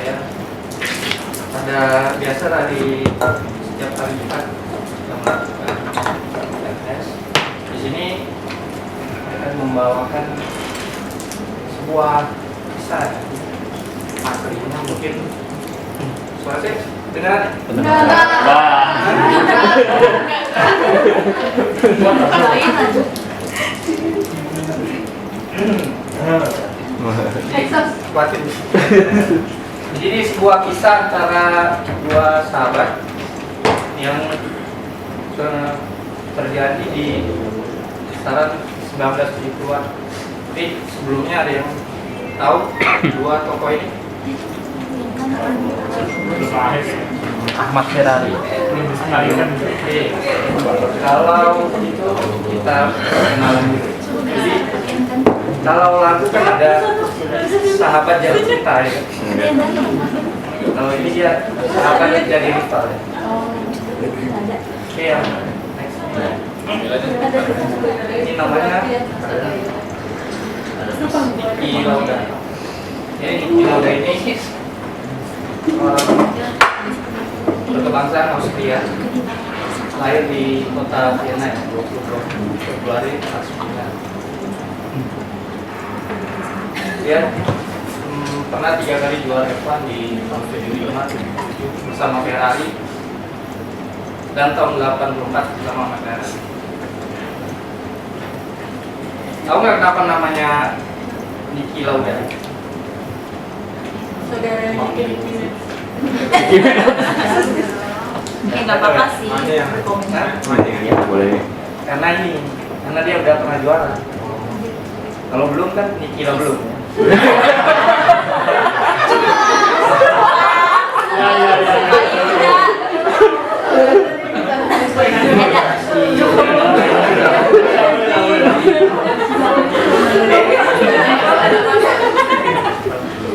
saya ada biasa dari setiap kali kita melakukan tes. Di sini akan membawakan sebuah kisah aslinya mungkin suara saya dengaran. Jadi sebuah kisah antara dua sahabat yang terjadi di kisaran 1970-an. Tapi sebelumnya ada yang tahu dua tokoh ini? Ahmad Ferrari. Kalau itu kita kenalan dulu. Jadi kalau lagu kan ada sahabat jadi cinta ya. Kalau ini dia sahabat jadi rival ya. Oke ya. Next. Ini namanya Niki Lauda. Jadi Niki Lauda ini orang berkebangsaan Austria, lahir di kota Vienna ya, 22 Februari 1949. Dia pernah 3 kali juara F1 di tahun 75 bersama Ferrari dan tahun 84 bersama McLaren. Tahu nggak kenapa namanya Niki Lauda? Saudara Niki. Nggak apa-apa sih. Ya, boleh. Karena dia udah pernah juara. Kalau belum kan Niki Lauda belum.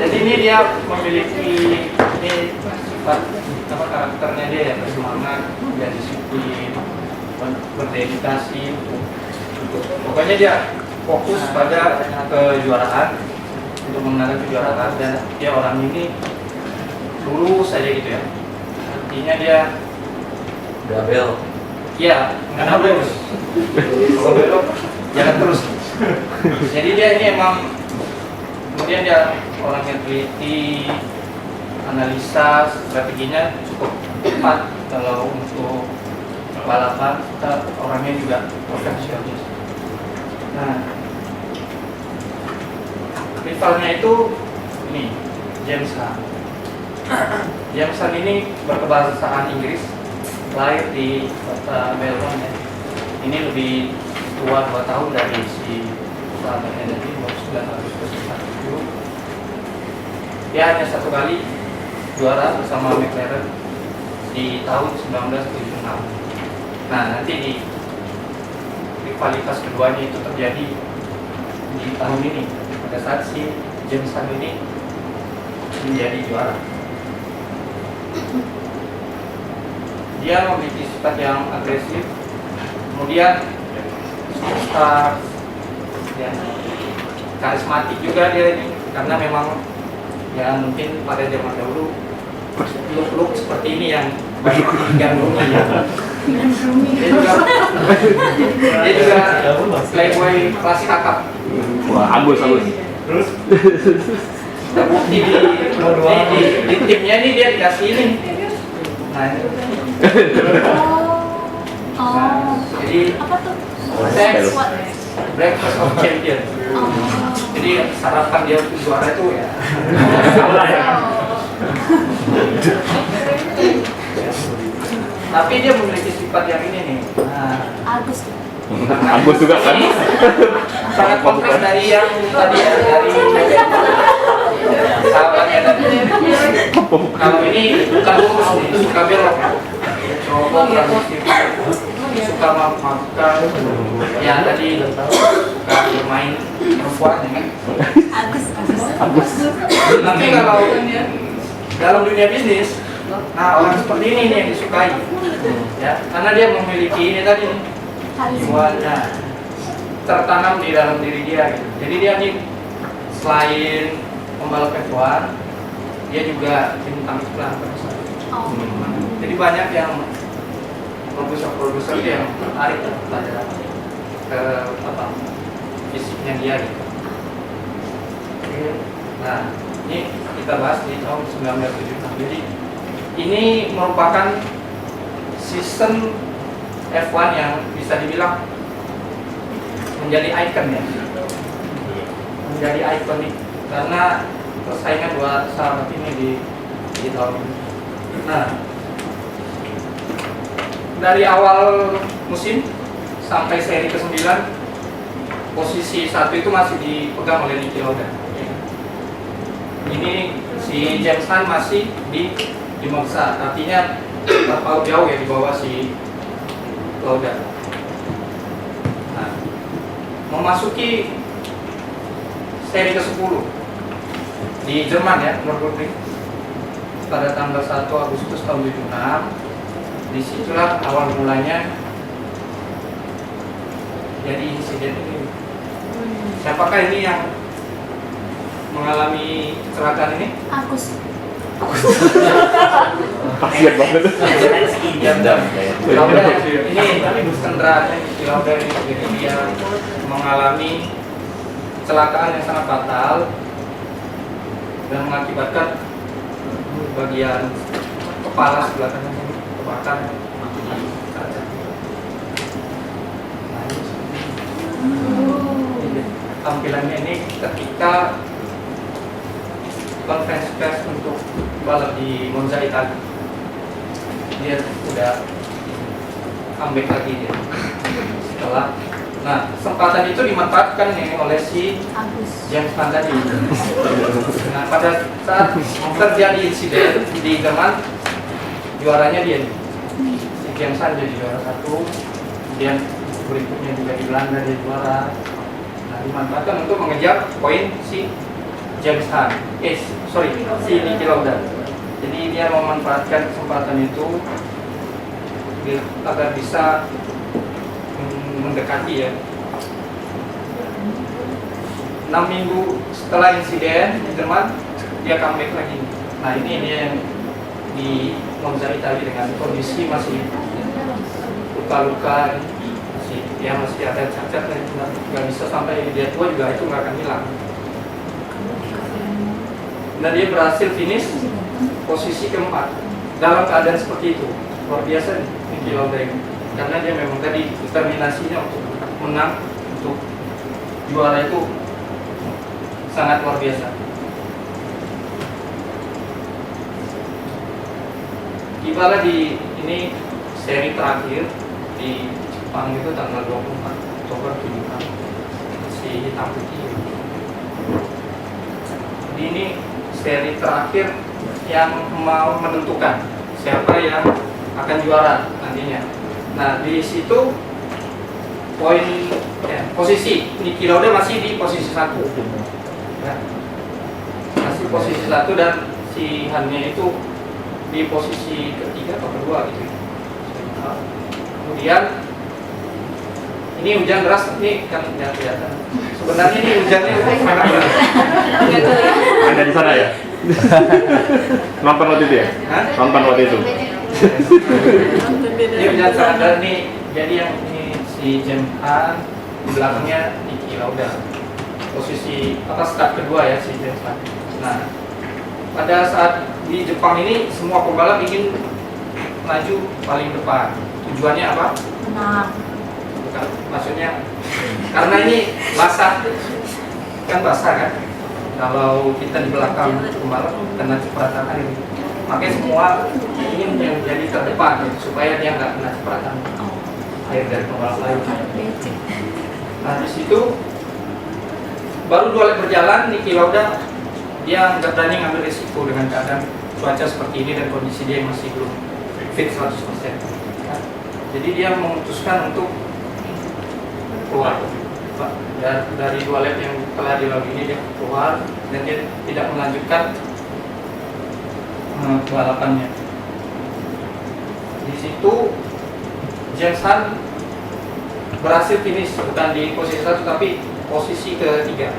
Jadi ini dia memiliki sifat karakternya dia yang bersemangat, dia disiplin, berdedikasi. Pokoknya dia fokus pada kejuaraan, untuk memenangkan kejuaraan, dan dia orang ini lurus saja gitu ya. Artinya dia Double. iya, nggak lurus. Kalau belok jangan terus. Jadi dia ini emang, kemudian dia orang yang teliti, analisa strateginya cukup tepat. Kalau untuk balapan kita orangnya juga perfeksionis. Nah, rivalnya itu ini James Hunt. James Hunt ini berkebangsaan Inggris, lahir di kota Melbourne ya. Ini lebih tua 2 tahun dari si sahabatnya dari 1940. Dia hanya 1 kali juara bersama McLaren di tahun 1976. Nah, nanti di rivalitas keduanya itu terjadi di tahun ini pada saat si James Hunt ini menjadi juara. Dia memiliki sifat yang agresif, kemudian superstar, ya, karismatik juga dia ini, karena memang ya mungkin pada zaman dahulu look seperti ini yang banyak digandrungi ya. Dia juga playboy klasik kakap. Wah, Agus. Terus terbukti di timnya ini dia dikasih ini. Nah, ini. Oh. Jadi Apa tuh? Sex. What? Breakfast of Champions. Oh. Jadi sarapan dia untuk juara itu ya. Tapi dia memiliki sifat yang ini nih. Nah, Agus tuh. Agus juga kan? ini sangat kontras dari yang tadi ya, dari sahabatnya tadi. Kalau ini bukan lurus nih, suka belok. Coba suka makan, ya tadi suka bermain perempuan ya kan. Agus. Tapi kalau dalam dunia bisnis, nah orang seperti ini nih yang disukai, ya karena dia memiliki ini tadi nih, jiwanya tertanam di dalam diri dia gitu. Jadi dia nih selain pembalap F1, dia juga bintang iklan pada saat itu. Oh. Jadi banyak yang produser yang tertarik pada fisiknya dia gitu. Oke. Nah, ini kita bahas di tahun 1976. Jadi ini merupakan season F1 yang bisa dibilang menjadi ikon ya, menjadi ikonik karena persaingan buat sahabat ini di tahun ini. Nah, dari awal musim sampai seri ke-9 posisi 1 itu masih dipegang oleh Niki Lauda. Ini si James Hunt masih di Monza, artinya terpaut jauh ya di bawah si Lauda. Nah, memasuki seri ke-10 di Jerman ya, Nürburgring pada tanggal 1 Agustus tahun 76. Disitulah awal mulanya jadi insiden ini. Siapakah ini yang mengalami kecelakaan ini? Agus. Kasian banget. Lauda ini bus kendaraan Lauda ini, jadi dia mengalami kecelakaan yang sangat fatal dan mengakibatkan bagian kepala sebelah kanan ini terbakar mati kaca. Nah, ini tampilannya ini ketika konferensi pers untuk balap di Monza Italia. Dia udah comeback lagi dia setelah, nah kesempatan itu dimanfaatkan nih oleh si Agus. James Hunt tadi. Nah pada saat terjadi insiden di Jerman, juaranya dia nih. Si James Hunt jadi juara 1, kemudian berikutnya juga di Belanda dia juara. Nah dimanfaatkan untuk mengejar poin si James Hunt, si Niki Lauda. Jadi dia memanfaatkan kesempatan itu agar bisa mendekati ya. 6 minggu setelah insiden di Jerman, dia comeback lagi. Nah ini dia yang di Monza Italia dengan kondisi masih luka-luka, masih ada cacat, nggak bisa sampai dia tua juga itu nggak akan hilang. Dan dia berhasil finish posisi keempat dalam keadaan seperti itu. Luar biasa nih Niki Lauda ini, karena dia memang tadi determinasinya untuk menang, untuk juara itu sangat luar biasa. Tibalah di ini seri terakhir di Jepang itu tanggal 24 Oktober 76, si hitam putih. Jadi ini seri terakhir yang mau menentukan siapa yang akan juara nantinya. Nah di situ poin posisi Niki Lauda masih di posisi 1 ya. Masih posisi 1 dan si Hannya itu di posisi ketiga atau kedua gitu. Kemudian ini hujan deras, ini kan nggak kelihatan. Sebenarnya ini hujannya sangat deras. Anda di sana ya? Nonton waktu itu ya? Hah? Nonton waktu itu. Ini hujan sangat deras nih. Jadi yang ini si James Hunt, di belakangnya Niki Lauda. Posisi start kedua ya si James Hunt. Nah, pada saat di Jepang ini semua pembalap ingin maju paling depan. Tujuannya apa? Menang. Bukan, maksudnya karena ini basah kan kan. Kalau kita di belakang pembalap kena cipratan air, makanya semua ingin yang jadi terdepan supaya dia nggak kena cipratan air dari pembalap lain. Nah di situ baru 2 lap berjalan, Niki Lauda dia nggak berani ngambil risiko dengan keadaan cuaca seperti ini dan kondisi dia masih belum fit 100%. Jadi dia memutuskan untuk keluar dari 2 lap yang telah dilalui ini. Dia keluar dan dia tidak melanjutkan balapannya. Di situ James Hunt berhasil finish bukan di posisi 1 tapi posisi ketiga,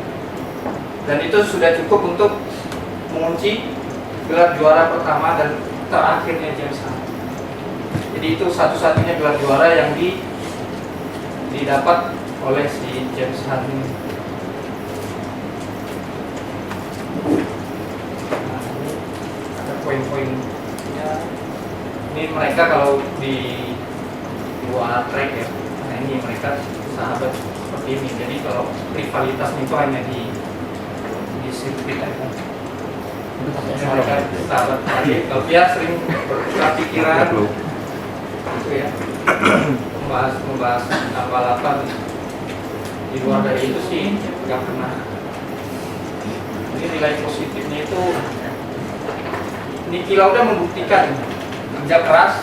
dan itu sudah cukup untuk mengunci gelar juara pertama dan terakhirnya James Hunt. Jadi itu satu-satunya gelar juara yang didapat oleh si James Hunt ini. Nah, ini ada poin-poinnya. Ini mereka kalau di luar track ya. Nah ini mereka sahabat seperti ini. Jadi kalau rivalitasnya itu hanya di sirkuit aja. Mereka sahabat tadi. Kalau dia sering bertukar pikiran, gitu ya, membahas tentang balapan. Di luar dari itu sih nggak pernah. Ini nilai positifnya itu Niki Lauda membuktikan kerja keras,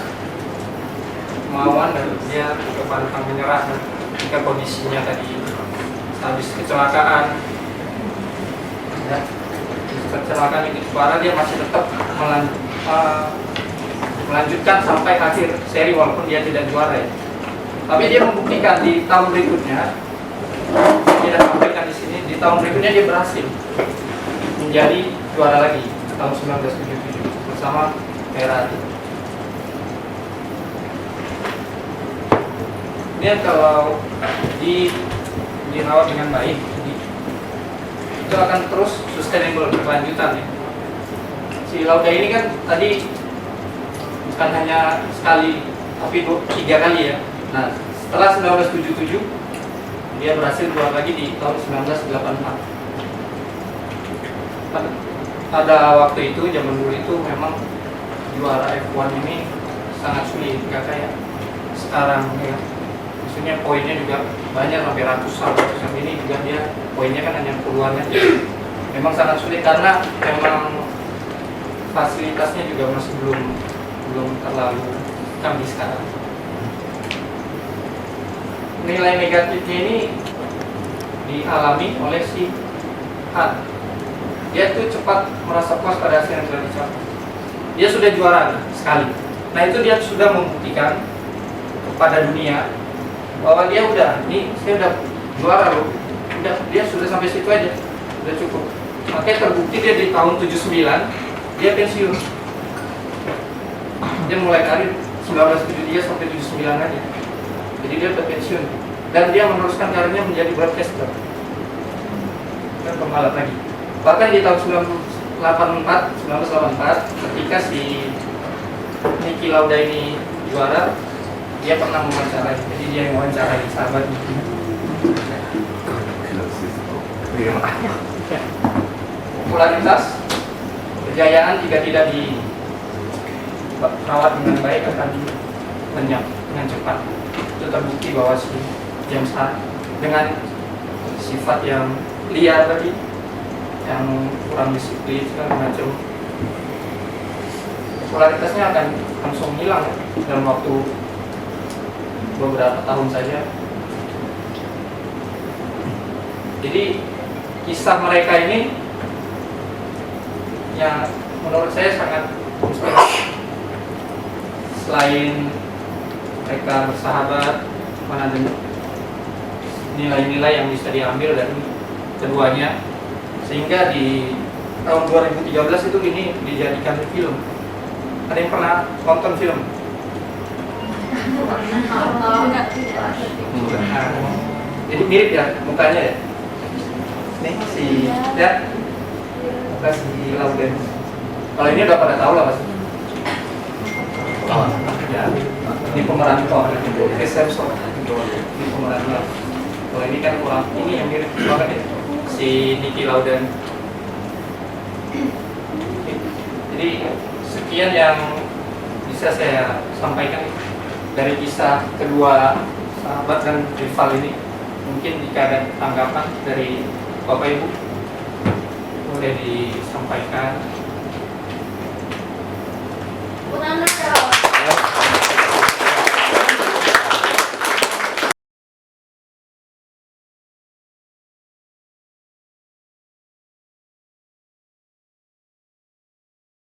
kemauan, dan dia juga pantang menyerah jika kondisinya tadi habis kecelakaan. Ya, kecelakaan itu parah, dia masih tetap melanjutkan sampai akhir seri walaupun dia tidak juara ya. Tapi dia membuktikan di tahun berikutnya, tidak sampaikan di sini, di tahun berikutnya dia berhasil menjadi juara lagi tahun 1977 bersama Ferrari. Dia kalau dirawat dengan baik, itu akan terus sustainable, berkelanjutan ya. Si Lauda ini kan tadi bukan hanya sekali, tapi 3 kali ya. Nah, setelah 1977 dia berhasil juara lagi di tahun 1984. Pada waktu itu, zaman dulu itu memang juara F1 ini sangat sulit, nggak kayak sekarang ya. Maksudnya poinnya juga banyak, sampai ratusan ini juga dia poinnya kan hanya puluhan aja. Memang sangat sulit karena memang fasilitasnya juga masih belum terlalu canggih sekarang. Nilai negatifnya ini dialami oleh si Hunt. Dia tuh cepat merasa puas pada hasil yang sudah dicapai. Dia sudah juara sekali. Nah itu dia sudah membuktikan kepada dunia bahwa dia udah, nih saya udah juara loh. Udah, dia sudah sampai situ aja, udah cukup. Makanya terbukti dia di tahun 79 dia pensiun. Dia mulai karir 1973 sampai 79 aja. Jadi dia udah pensiun. Dan dia meneruskan karirnya menjadi broadcaster dan pembalap lagi. Bahkan di tahun 1984 ketika si Niki Lauda ini juara, dia pernah mewawancarai. Jadi dia yang mewawancarai sahabatnya. Popularitas, kejayaan jika tidak dirawat dengan baik akan lenyap dengan cepat. Itu terbukti bahwa si James Hunt dengan sifat yang liar tadi, yang kurang disiplin segala macam, popularitasnya akan langsung hilang dalam waktu beberapa tahun saja. Jadi kisah mereka ini yang menurut saya sangat inspiratif. Selain mereka bersahabat, mana ada nilai-nilai yang bisa diambil dari keduanya, sehingga di tahun 2013 itu ini dijadikan film. Ada yang pernah nonton film? Jadi mirip ya mukanya ya. Nih si lihat muka si Lauda. Kalau ini udah pada tahu lah pasti. Ya, ini pemeran Thor, Chris Hemsworth. Ini pemeran Thor. Kalau ini kan kurang, ini yang mirip banget ya, si Niki Lauda. Jadi sekian yang bisa saya sampaikan dari kisah kedua sahabat dan rival ini. Mungkin jika ada tanggapan dari Bapak Ibu boleh disampaikan.